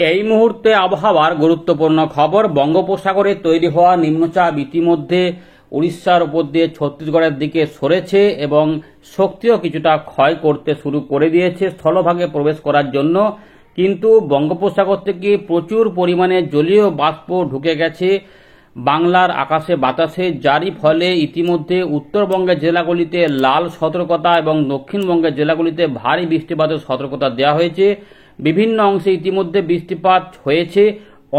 এই মুহূর্তে আবহাওয়ার গুরুত্বপূর্ণ খবর। বঙ্গোপসাগরে তৈরি হওয়া নিম্নচাপ ইতিমধ্যে উড়িষ্যার উপর দিয়ে ছত্তিশগড়ের দিকে সরেছে এবং শক্তিও কিছুটা ক্ষয় করতে শুরু করে দিয়েছে স্থলভাগে প্রবেশ করার জন্য। কিন্তু বঙ্গোপসাগর থেকে প্রচুর পরিমাণে জলীয় বাষ্প ঢুকে গেছে বাংলার আকাশে বাতাসে, যারই ফলে ইতিমধ্যে উত্তরবঙ্গের জেলাগুলিতে লাল সতর্কতা এবং দক্ষিণবঙ্গের জেলাগুলিতে ভারী বৃষ্টিপাতের সতর্কতা দেওয়া হয়েছে। বিভিন্ন অংশে ইতিমধ্যে বৃষ্টিপাত হয়েছে,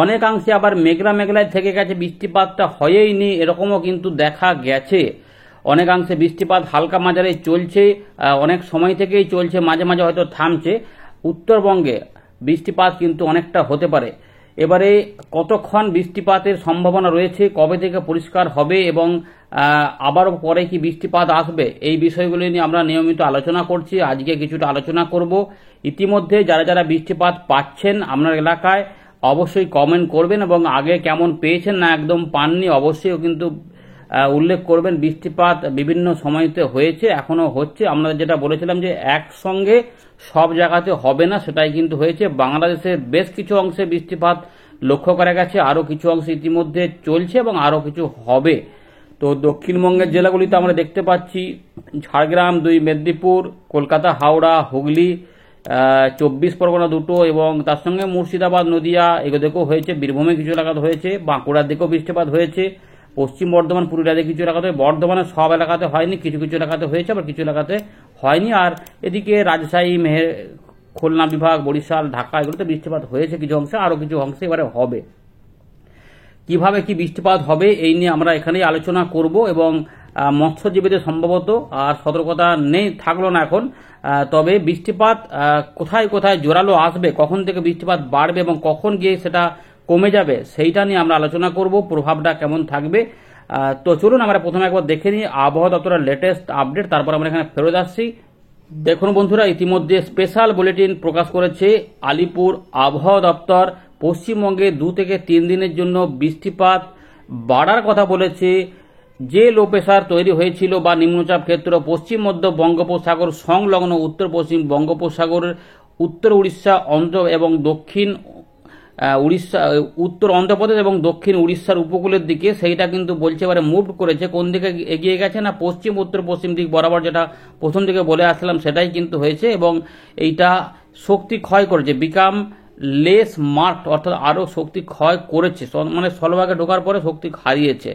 অনেকাংশে আবার মেঘলা মেঘলায় থেকে গেছে, বৃষ্টিপাতটা হয়েইনি এরকমও কিন্তু দেখা গেছে। অনেকাংশে বৃষ্টিপাত হালকা মাঝারি চলছে, অনেক সময় থেকেই চলছে, মাঝে মাঝে হয়তো থামছে। উত্তরবঙ্গে বৃষ্টিপাত কিন্তু অনেকটা হতে পারে। এবারে কতক্ষণ বৃষ্টিপাতের সম্ভাবনা রয়েছে, কবে থেকে পরিষ্কার হবে এবং আবারও পরে কি বৃষ্টিপাত আসবে, এই বিষয়গুলি নিয়ে আমরা নিয়মিত আলোচনা করছি। আজকে কিছুটা আলোচনা করব। ইতিমধ্যে যারা যারা বৃষ্টিপাত পাচ্ছেন আপনার এলাকায় অবশ্যই কমেন্ট করবেন এবং আগে কেমন পেয়েছেন না একদম পাননি অবশ্যই কিন্তু উল্লেখ করবেন। বৃষ্টিপাত বিভিন্ন সময়তে হয়েছে, এখনো হচ্ছে। আমরা যেটা বলেছিলাম যে একসঙ্গে সব জায়গাতে হবে না, সেটাই কিন্তু হয়েছে। বাংলাদেশের বেশ কিছু অংশে বৃষ্টিপাত লক্ষ্য করা গেছে, আরও কিছু অংশে ইতিমধ্যে চলছে এবং আরও কিছু হবে। তো দক্ষিণবঙ্গের জেলাগুলিতে আমরা দেখতে পাচ্ছি ঝাড়গ্রাম 2, মেদিনীপুর, কলকাতা, হাওড়া, হুগলি, 24 পরগনা 2 এবং তার সঙ্গে মুর্শিদাবাদ, নদিয়া এগুলোতেও হয়েছে। বীরভূমে কিছু এলাকাতে হয়েছে, বাঁকুড়ার দিকেও বৃষ্টিপাত হয়েছে, পশ্চিম বর্ধমান, পুরুলিয়াতে কিছু এলাকাতে, বর্ধমানের সব এলাকাতে হয়নি, কিছু কিছু এলাকাতে হয়েছে, আবার কিছু এলাকাতে হয়নি। আর এদিকে রাজশাহী, খুলনা বিভাগ, বরিশাল, ঢাকা এগুলোতে বৃষ্টিপাত হয়েছে কিছু অংশে, আরও কিছু অংশে এবারে হবে। কিভাবে কি বৃষ্টিপাত হবে এই নিয়ে আমরা এখানেই আলোচনা করব এবং মৎস্যজীবীদের সম্ভবত আর সতর্কতা নেই, থাকলো না এখন। তবে বৃষ্টিপাত কোথায় কোথায় জোরালো আসবে, কখন থেকে বৃষ্টিপাত বাড়বে এবং কখন গিয়ে সেটা কমে যাবে সেইটা নিয়ে আমরা আলোচনা করব, প্রভাবটা কেমন থাকবে। তো চলুন আমরা প্রথমে একবার দেখে নিই আবহাওয়া দপ্তরের লেটেস্ট আপডেট, তারপর আমরা এখানে ফেরত আসছি। দেখুন বন্ধুরা, ইতিমধ্যে স্পেশাল বুলেটিন প্রকাশ করেছে আলিপুর আবহাওয়া দপ্তর। পশ্চিমবঙ্গে 2 থেকে 3 দিনের জন্য বৃষ্টিপাত বাড়ার কথা বলেছে। যে লো প্রেসার তৈরি হয়েছিল বা নিম্নচাপ ক্ষেত্র পশ্চিম মধ্য বঙ্গোপসাগর সংলগ্ন উত্তর পশ্চিম বঙ্গোপসাগরের উত্তর উড়িষ্যা এবং দক্ষিণ উড়িষ্যা, উত্তর অন্ধ্রপ্রদেশ এবং দক্ষিণ উড়িষ্যার উপকূলের দিকে, সেইটা কিন্তু বলছে এবারে মুভ করেছে। কোন দিকে এগিয়ে গেছে না পশ্চিম উত্তর পশ্চিম দিক বরাবর, যেটা প্রথম দিকে বলে আসলাম সেটাই কিন্তু হয়েছে এবং এইটা শক্তি ক্ষয় করেছে, বিকাম লেস মার্কড, অর্থাৎ আরও শক্তি ক্ষয় করেছে, মানে স্থলভাগে ঢোকার পরে শক্তি হারিয়েছে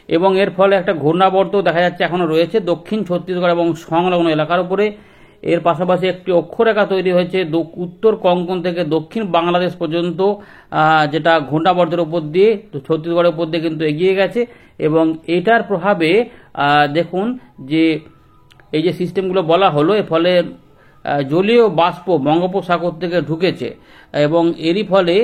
এবং এর ফলে একটা ঘূর্ণাবর্ত দেখা যাচ্ছে এখনো রয়েছে দক্ষিণ ছত্তিশগড় এবং সংলগ্ন এলাকার উপরে। এর পাশাপাশি একটি অক্ষরেখা তৈরি হয়েছে উত্তর কঙ্কন থেকে দক্ষিণ বাংলাদেশ পর্যন্ত, যেটা ঘূর্ণাবর্তের উপর দিয়ে ছত্তিশগড়ের উপর দিয়ে কিন্তু এগিয়ে গেছে এবং এটার প্রভাবে দেখুন যে এই যে সিস্টেমগুলো বলা হলো, এর ফলে জলীয় বাষ্প বঙ্গোপসাগর থেকে ঢুকেছে এবং এরই ফলে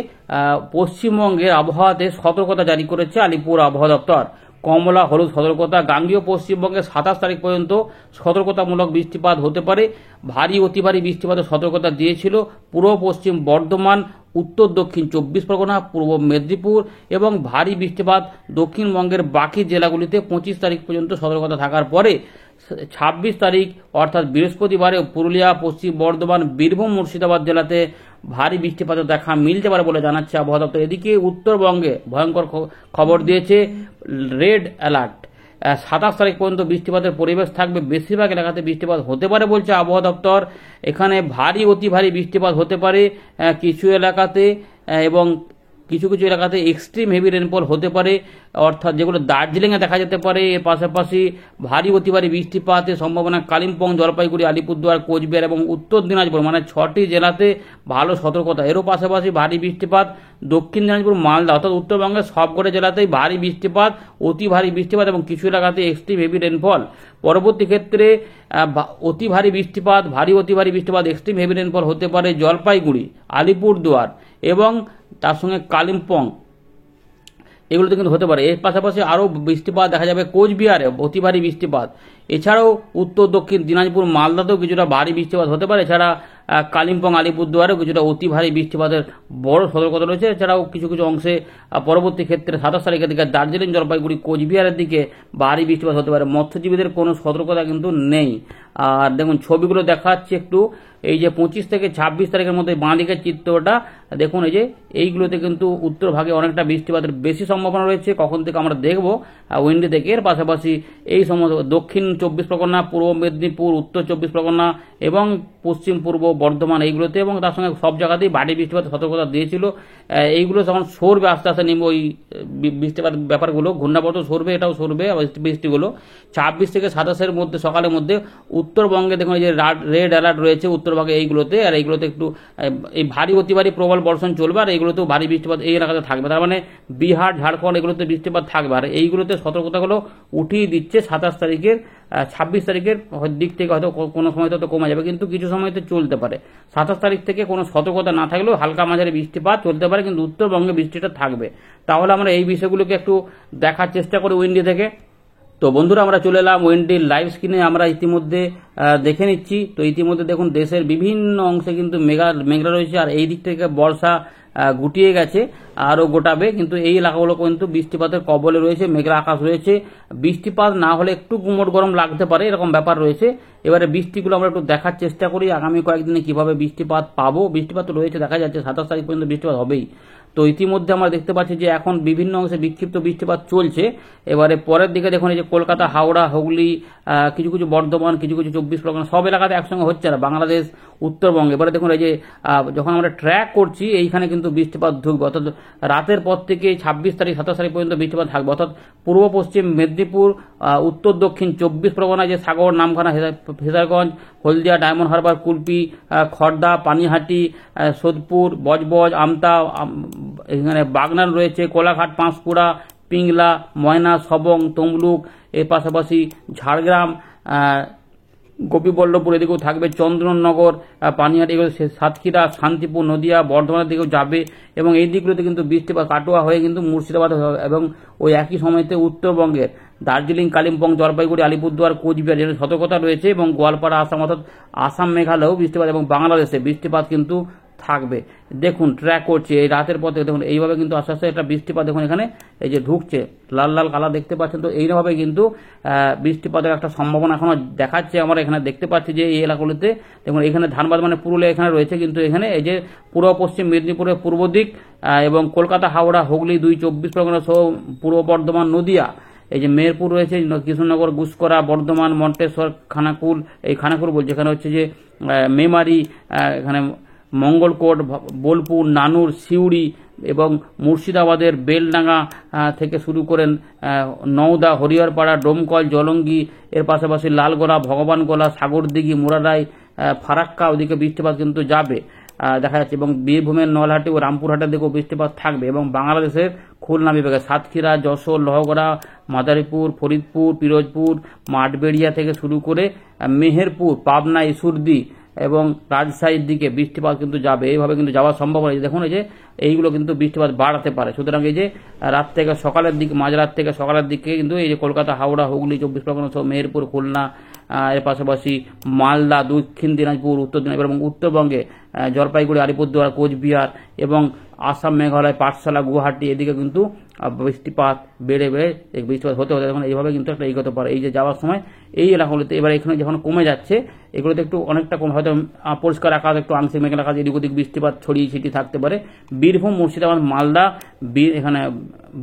পশ্চিমবঙ্গের আবহাওয়াতে সতর্কতা জারি করেছে আলিপুর আবহাওয়া দপ্তর। কমলা হলুদ সতর্কতা, গাঙ্গীয় পশ্চিমবঙ্গে 27 তারিখ পর্যন্ত সতর্কতামূলক বৃষ্টিপাত হতে পারে। ভারী অতি ভারী বৃষ্টিপাতের সতর্কতা দিয়েছিল পূর্ব পশ্চিম বর্ধমান, উত্তর দক্ষিণ 24 পরগনা, পূর্ব মেদিনীপুর এবং ভারী বৃষ্টিপাত দক্ষিণবঙ্গের বাকি জেলাগুলিতে 25 তারিখ পর্যন্ত সতর্কতা থাকার পরে 26 তারিখ অর্থাৎ বৃহস্পতিবারে পুরুলিয়া, পশ্চিম বর্ধমান, বীরভূম, মুর্শিদাবাদ জেলাতে ভারী বৃষ্টিপাতের দেখা মিলতে পারে বলে জানাচ্ছে আবহাওয়া দপ্তর। এদিকে উত্তরবঙ্গে ভয়ঙ্কর খবর দিয়েছে, রেড অ্যালার্ট। 27 তারিখ পর্যন্ত বৃষ্টিপাতের পরিবেশ থাকবে, বেশিরভাগ এলাকাতে বৃষ্টিপাত হতে পারে বলছে আবহাওয়া দপ্তর। এখানে ভারী অতি ভারী বৃষ্টিপাত হতে পারে কিছু এলাকাতে এবং কিছু কিছু এলাকাতে এক্সট্রিম হেভি রেনফল হতে পারে, অর্থাৎ যেগুলো দার্জিলিংয়ে দেখা যেতে পারে। এর পাশাপাশি ভারী অতি ভারী বৃষ্টিপাতের সম্ভাবনা কালিম্পং, জলপাইগুড়ি, আলিপুরদুয়ার, কোচবিহার এবং উত্তর দিনাজপুর, মানে 6টি জেলাতে ভালো সতর্কতা। এরও পাশাপাশি ভারী বৃষ্টিপাত দক্ষিণ দিনাজপুর, মালদা, অর্থাৎ উত্তরবঙ্গের সবকটি জেলাতেই ভারী বৃষ্টিপাত, অতি ভারী বৃষ্টিপাত এবং কিছু এলাকাতে এক্সট্রিম হেভি রেনফল। পরবর্তী ক্ষেত্রে অতি ভারী বৃষ্টিপাত, ভারী অতি ভারী বৃষ্টিপাত, এক্সট্রিম হেভি রেনফল হতে পারে জলপাইগুড়ি, আলিপুরদুয়ার এবং তার সঙ্গে কালিম্পং, এগুলোতে কিন্তু হতে পারে। এর পাশাপাশি আরও বৃষ্টিপাত দেখা যাবে কোচবিহারে, অতি ভারী বৃষ্টিপাত। এছাড়াও উত্তর দক্ষিণ দিনাজপুর, মালদাতেও কিছুটা ভারী বৃষ্টিপাত হতে পারে। এছাড়া কালিম্পং আলিপুরদুয়ারেও কিছুটা অতি ভারী বৃষ্টিপাতের বড় সতর্কতা রয়েছে। এছাড়াও কিছু কিছু অংশে পরবর্তী ক্ষেত্রে 27 তারিখের দিকে দার্জিলিং, জলপাইগুড়ি, কোচবিহারের দিকে ভারী বৃষ্টিপাত হতে পারে। মৎস্যজীবীদের কোনো সতর্কতা কিন্তু নেই। আর দেখুন ছবিগুলো দেখাচ্ছি একটু, এই যে 25 থেকে 26 তারিখের মধ্যে বাঁ দিকের চিত্রটা দেখুন, এই যে এইগুলোতে কিন্তু উত্তর ভাগে অনেকটা বৃষ্টিপাতের বেশি সম্ভাবনা রয়েছে। কখন থেকে আমরা দেখবো উইন্ডি থেকে। এর পাশাপাশি এই সমস্ত দক্ষিণ 24 পরগনা, পূর্ব মেদিনীপুর, উত্তর 24 পরগনা এবং পশ্চিম পূর্ব বর্ধমান এইগুলোতে, এবং তার সঙ্গে সব জায়গাতেই ভারী বৃষ্টিপাতের সতর্কতা দিয়েছিল। এইগুলো যখন সরবে আস্তে আস্তে নেমে ওই বৃষ্টিপাত ব্যাপারগুলো, ঘূর্ণাবর্ত সরবে, এটাও সরবে বৃষ্টিগুলো 26 থেকে 27-এর মধ্যে সকালের মধ্যে উত্তরবঙ্গে দেখুন এই যে রেড অ্যালার্ট রয়েছে উত্তরভাগে এইগুলোতে। আর এইগুলোতে একটু এই ভারী অতি ভারী প্রবল বর্ষণ চলবে, আর এইগুলোতেও ভারী বৃষ্টিপাত এই এলাকাতে থাকবে। তার মানে বিহার, ঝাড়খণ্ড এগুলোতে বৃষ্টিপাত থাকবে। আর এইগুলোতে সতর্কতাগুলো উঠিয়ে দিচ্ছে 27 তারিখের, 26 তারিখের দিক থেকে হয়তো কোনো সময় তো কমে যাবে, কিন্তু কিছু সময়তে চলতে পারে। 27 তারিখ থেকে কোনো সতর্কতা না থাকলেও হালকা মাঝারি বৃষ্টিপাত চলতে পারে, কিন্তু উত্তরবঙ্গে বৃষ্টিটা থাকবে। তাহলে আমরা এই বিষয়গুলোকে একটু দেখার চেষ্টা করি উইন্ডি থেকে। তো বন্ধুরা, আমরা চলে এলাম উইন্ডির লাইভ স্ক্রিনে। আমরা ইতিমধ্যে দেখে নিচ্ছি। তো ইতিমধ্যে দেখুন দেশের বিভিন্ন অংশে কিন্তু মেঘলা রয়েছে, আর এই দিক থেকে বর্ষা গুটিয়ে গেছে, আরও গোটাবে। কিন্তু এই এলাকাগুলো কিন্তু বৃষ্টিপাতের কবলে রয়েছে, মেঘলা আকাশ রয়েছে। বৃষ্টিপাত না হলে একটু গুমোট গরম লাগতে পারে, এরকম ব্যাপার রয়েছে। এবারে বৃষ্টিগুলো আমরা একটু দেখার চেষ্টা করি, আগামী কয়েকদিনে কিভাবে বৃষ্টিপাত পাবো। বৃষ্টিপাত তো রয়েছে, দেখা যাচ্ছে 27 তারিখ পর্যন্ত বৃষ্টিপাত হবেই। তো ইতিমধ্যে আমরা দেখতে পাচ্ছি যে এখন বিভিন্ন অংশে বিক্ষিপ্ত বৃষ্টিপাত চলছে। এবারে পরের দিকে দেখুন এই যে কলকাতা, হাওড়া, হুগলি, কিছু কিছু বর্ধমান, কিছু কিছু 24 পরগনা, সব এলাকাতে একসঙ্গে হচ্ছে না, বাংলাদেশ, উত্তরবঙ্গে। এবারে দেখুন এই যে যখন আমরা ট্র্যাক করছি এইখানে কিন্তু বৃষ্টিপাত ঢুকবে, অর্থাৎ রাতের পর থেকে 26 তারিখ 27 তারিখ পর্যন্ত বৃষ্টিপাত থাকবে। অর্থাৎ পূর্ব পশ্চিম মেদিনীপুর, উত্তর দক্ষিণ 24 পরগনা, যে সাগর, নামখানা, হেজারগঞ্জ, হলদিয়া, ডায়মন্ড হারবার, কুলপি, খড়দা, পানিহাটি, সোদপুর, বজবজ, আমতা, এখানে বাগনান রয়েছে, কোলাঘাট, পাঁশকুড়া, পিংলা, ময়না, সবং, তমলুক, এর পাশাপাশি ঝাড়গ্রাম, গোপীবল্লভপুর এদিকেও থাকবে, চন্দননগর, পানিহাটি, এগুলো সাতক্ষীরা, শান্তিপুর, নদিয়া, বর্ধমানের দিকেও যাবে। এবং এই দিকগুলোতে কিন্তু বৃষ্টিপাত কাটোয়া হয়ে কিন্তু মুর্শিদাবাদ এবং ওই একই সময়তে উত্তরবঙ্গের দার্জিলিং, কালিম্পং, জলপাইগুড়ি, আলিপুরদুয়ার, কোচবিহার যেন সতর্কতা রয়েছে, এবং গোয়ালপাড়া, আসাম, অর্থাৎ আসাম, মেঘালয়েও বৃষ্টিপাত, এবং বাংলাদেশে বৃষ্টিপাত কিন্তু থাকবে। দেখুন ট্র্যাক করছে এই রাতের পথে, দেখুন এইভাবে কিন্তু আস্তে আস্তে একটা বৃষ্টিপাত দেখুন এখানে এই যে ঢুকছে, লাল লাল কালার দেখতে পাচ্ছেন। তো এইভাবে কিন্তু বৃষ্টিপাতের একটা সম্ভাবনা এখনো দেখাচ্ছে। আমরা এখানে দেখতে পাচ্ছি যে এই এলাকাগুলিতে দেখুন, এখানে ধানবাদ মানে পুরুলিয়া এখানে রয়েছে, কিন্তু এখানে এই যে পূর্ব পশ্চিম মেদিনীপুরের পূর্ব দিক, এবং কলকাতা, হাওড়া, হুগলি, 24 পরগনা সহ পূর্ব বর্ধমান, নদিয়া, এই যে মেহেরপুর রয়েছে, কৃষ্ণনগর, গুসকরা, বর্ধমান, মন্টেশ্বর, খানাকুল, এই খানাকুল বলছে এখানে হচ্ছে যে মেমারি, এখানে মঙ্গলকোট, বোলপুর, নানুর, সিউড়ি এবং মুর্শিদাবাদের বেলডাঙ্গা থেকে শুরু করেন নওদা, হরিহরপাড়া, ডোমকল, জলঙ্গি, এর পাশাপাশি লালগোলা, ভগবানগোলা, সাগরদিঘি, মুরারাই, ফারাক্কা, ওদিকে বৃষ্টিপাত কিন্তু যাবে দেখা যাচ্ছে। এবং বীরভূমের নলহাটি ও রামপুরহাটের দিকেও বৃষ্টিপাত থাকবে। এবং বাংলাদেশের খুলনা বিভাগে সাতক্ষীরা, যশোর, লোহগড়া, মাদারীপুর, ফরিদপুর, পিরোজপুর, মাঠবেড়িয়া থেকে শুরু করে মেহেরপুর, পাবনা, ইসুরদি এবং রাজশাহীর দিকে বৃষ্টিপাত কিন্তু যাবে। এইভাবে কিন্তু যাওয়ার সম্ভাবনা দেখুন, এই যে এইগুলো কিন্তু বৃষ্টিপাত বাড়াতে পারে। সুতরাং এই যে রাত থেকে সকালের দিকে, মাঝরাত থেকে সকালের দিকে কিন্তু এই যে কলকাতা, হাওড়া, হুগলি, 24 পরগনা সহ মেহেরপুর, খুলনা, এর পাশাপাশি মালদা, দক্ষিণ দিনাজপুর, উত্তর দিনাজপুর এবং উত্তরবঙ্গে জলপাইগুড়ি, আলিপুরদুয়ার, কোচবিহার এবং আসাম, মেঘালয়, পাঠশালা, গুয়াহাটি এদিকে কিন্তু বৃষ্টিপাত বেড়ে বৃষ্টিপাত হতে হতে এখন এইভাবে কিন্তু একটা এগোতে পারে। এই যে যাওয়ার সময় এই এলাকাগুলিতে এবার এখানে যখন কমে যাচ্ছে, এগুলোতে একটু অনেকটা কম, হয়তো পরিষ্কার আকাশ, একটু আংশিক মেঘলা আকাশ, এদিক ওদিক বৃষ্টিপাত ছড়িয়ে ছিটিয়ে থাকতে পারে। বীরভূম, মুর্শিদাবাদ, মালদা, এখানে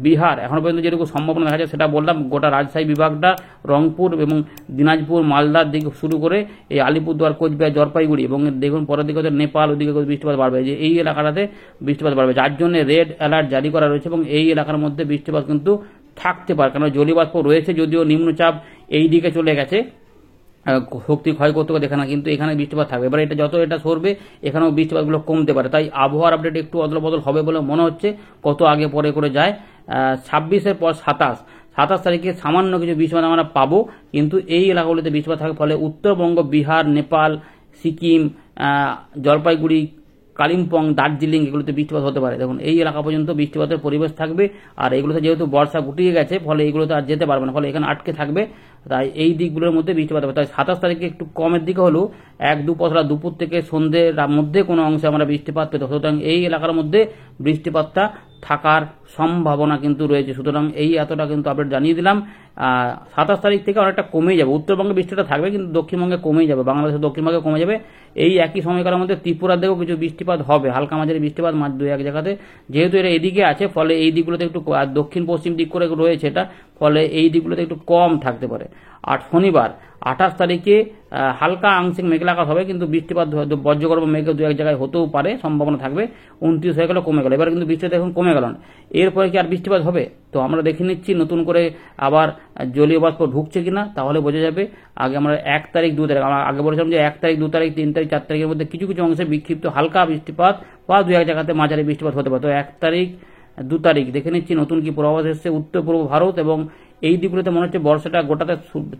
বিহার এখনো পর্যন্ত যেটুকু সম্ভাবনা দেখা যায় সেটা বললাম। গোটা রাজশাহী বিভাগটা, রংপুর এবং দিনাজপুর, মালদার দিকে শুরু করে এই আলিপুরদুয়ার, কোচবিহার, জলপাইগুড়ি এবং দেখুন পরের দিকে নেপাল, ওদিকে বৃষ্টিপাত বাড়বে। যে এই এলাকাটাতে বৃষ্টিপাত বাড়বে, যার জন্য রেড অ্যালার্ট জারি করা রয়েছে। এবং এই এলাকার মধ্যে বৃষ্টিপাত কিন্তু থাকতে পারে, কারণ জলীয়বাষ্প রয়েছে, যদিও নিম্নচাপ এই দিকে চলে গেছে, শক্তি ক্ষয় করতে পারে এখানে, কিন্তু এখানে বৃষ্টিপাত থাকবে। এবার এটা যত এটা সরবে এখানেও বৃষ্টিপাতগুলো কমতে পারে। তাই আবহাওয়ার আপডেট একটু অদল বদল হবে বলে মনে হচ্ছে, কত আগে পরে করে যায়। 26-এর পর 27 তারিখে সামান্য কিছু বৃষ্টিপাত আমরা পাবো, কিন্তু এই এলাকাগুলিতে বৃষ্টিপাত থাকার ফলে উত্তরবঙ্গ, বিহার, নেপাল, সিকিম, জলপাইগুড়ি, কালিম্পং, দার্জিলিং এগুলোতে বৃষ্টিপাত হতে পারে। দেখুন এই এলাকা পর্যন্ত বৃষ্টিপাতের পরিবেশ থাকবে, আর এগুলোতে যেহেতু বর্ষা গুটিয়ে গেছে ফলে এগুলোতে আর যেতে পারবে না, ফলে এখানে আটকে থাকবে, তাই এই দিকগুলোর মধ্যে বৃষ্টিপাত হবে। তাই 27 তারিখে একটু কমের দিকে হলেও 1-2 পশলা দুপুর থেকে সন্ধ্যের মধ্যে কোনো অংশে আমরা বৃষ্টিপাত পেতে, সুতরাং এই এলাকার মধ্যে বৃষ্টিপাতটা থাকার সম্ভাবনা কিন্তু রয়েছে। সুতরাং এই এতটা কিন্তু আপডেট জানিয়ে দিলাম। 27 তারিখ থেকে অনেকটা কমে যাবে, উত্তরবঙ্গে বৃষ্টিটা থাকবে কিন্তু দক্ষিণবঙ্গে কমে যাবে, বাংলাদেশের দক্ষিণবঙ্গে কমে যাবে। এই একই সময়কালের মধ্যে ত্রিপুরার দিকেও কিছু বৃষ্টিপাত হবে, হালকা মাঝারি বৃষ্টিপাত 2-1 জায়গাতে, যেহেতু এটা এদিকে আছে ফলে এই দিকগুলোতে একটু দক্ষিণ পশ্চিম দিক করে রয়েছে এটা, ফলে এই দিকগুলোতে একটু কম থাকতে পারে। আর শনিবার 28 তারিখে হালকা আংশিক মেঘলা আকাশ হবে, কিন্তু বৃষ্টিপাত বজ্রগর্ভ মেঘে 2-1 জায়গায় হতেও পারে, সম্ভাবনা থাকবে। 29 হয়ে গেল, কমে গেল, এবার কিন্তু বৃষ্টিপাত এখন কমে গেল না। এরপরে কি আর বৃষ্টিপাত হবে? তো আমরা দেখে নিচ্ছি নতুন করে আবার জলীয় বাষ্প ঢুকছে কিনা, তাহলে বোঝা যাবে। আগে আমরা 1 তারিখ 2 তারিখ, আমরা আগে বলেছিলাম যে 1 তারিখ 2 তারিখ 3 তারিখ 4 তারিখের মধ্যে কিছু কিছু অংশে বিক্ষিপ্ত হালকা বৃষ্টিপাত বা 2-1 জায়গাতে মাঝারি বৃষ্টিপাত হতে পারে। তো 1 তারিখ 2 তারিখ দেখে নিচ্ছি নতুন কি পূর্বাভাস এসছে উত্তর পূর্ব ভারত এবং এই দিকগুলোতে মনে হচ্ছে বর্ষাটা গোটাতে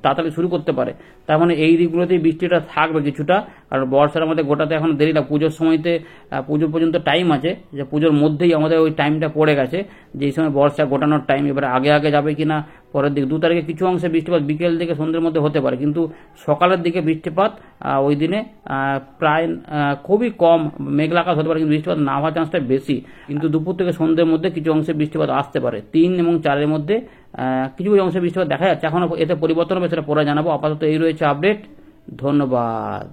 তাড়াতাড়ি শুরু করতে পারে। তার মানে এই দিকগুলোতেই বৃষ্টিটা থাকবে কিছুটা, কারণ বর্ষার আমাদের গোটাতে এখন দেরি না, পুজোর সময়তে পুজো পর্যন্ত টাইম আছে, যে পুজোর মধ্যেই আমাদের ওই টাইমটা পড়ে গেছে, যেই সময় বর্ষা গোটানোর টাইম। এবারে আগে আগে যাবে কিনা পরের দিকে 2 তারিখে কিছু অংশে বৃষ্টিপাত বিকেল থেকে সন্ধ্যের মধ্যে হতে পারে, কিন্তু সকালের দিকে বৃষ্টিপাত ওই দিনে প্রায় খুবই কম, মেঘলা আকাশ হতে পারে কিন্তু বৃষ্টিপাত না হওয়ার চান্সটা বেশি। কিন্তু দুপুর থেকে সন্ধ্যের মধ্যে কিছু অংশে বৃষ্টিপাত আসতে পারে। 3 এবং 4-এর মধ্যে কিছু কিছু অংশে বৃষ্টিপাত দেখা যাচ্ছে, এখনো এতে পরিবর্তন হবে, সেটা পরে জানাবো। আপাতত এই রয়েছে আপডেট। ধন্যবাদ।